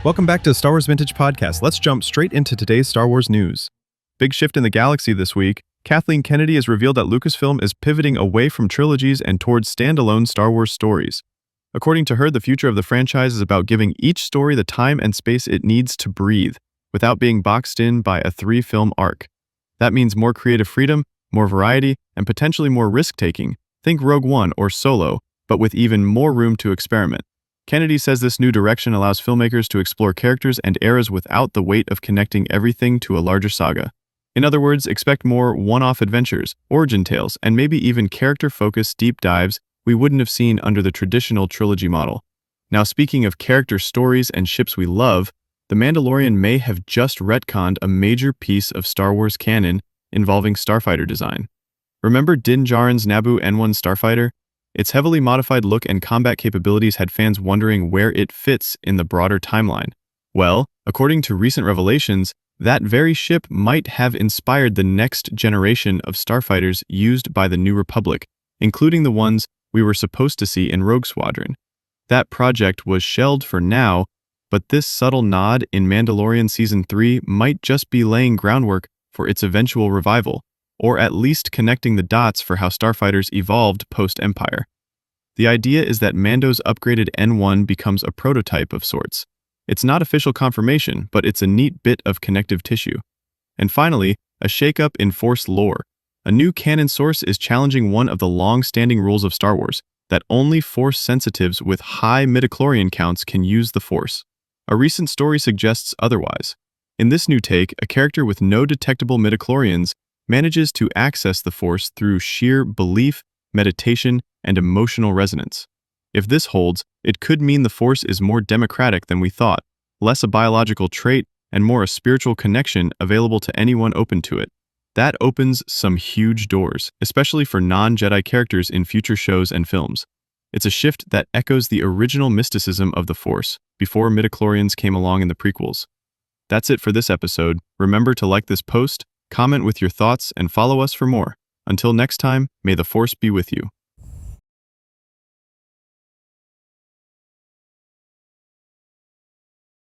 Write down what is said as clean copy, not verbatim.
Welcome back to the Star Wars Vintage Podcast. Let's jump straight into today's Star Wars news. Big shift in the galaxy this week. Kathleen Kennedy has revealed that Lucasfilm is pivoting away from trilogies and towards standalone Star Wars stories. According to her, the future of the franchise is about giving each story the time and space it needs to breathe, without being boxed in by a 3-film arc. That means more creative freedom, more variety, and potentially more risk-taking. Think Rogue One or Solo, but with even more room to experiment. Kennedy says this new direction allows filmmakers to explore characters and eras without the weight of connecting everything to a larger saga. In other words, expect more one-off adventures, origin tales, and maybe even character-focused deep dives we wouldn't have seen under the traditional trilogy model. Now, speaking of character stories and ships we love, The Mandalorian may have just retconned a major piece of Star Wars canon involving starfighter design. Remember Din Djarin's Naboo N1 starfighter? Its heavily modified look and combat capabilities had fans wondering where it fits in the broader timeline. Well, according to recent revelations, that very ship might have inspired the next generation of starfighters used by the New Republic, including the ones we were supposed to see in Rogue Squadron. That project was shelved for now, but this subtle nod in Mandalorian Season 3 might just be laying groundwork for its eventual revival, or at least connecting the dots for how starfighters evolved post-Empire. The idea is that Mando's upgraded N1 becomes a prototype of sorts. It's not official confirmation, but it's a neat bit of connective tissue. And finally, a shakeup in Force lore. A new canon source is challenging one of the long-standing rules of Star Wars, that only Force sensitives with high midichlorian counts can use the Force. A recent story suggests otherwise. In this new take, a character with no detectable midichlorians manages to access the Force through sheer belief, meditation, and emotional resonance. If this holds, it could mean the Force is more democratic than we thought, less a biological trait and more a spiritual connection available to anyone open to it. That opens some huge doors, especially for non-Jedi characters in future shows and films. It's a shift that echoes the original mysticism of the Force, before midichlorians came along in the prequels. That's it for this episode. Remember to like this post, comment with your thoughts, and follow us for more. Until next time, may the Force be with you.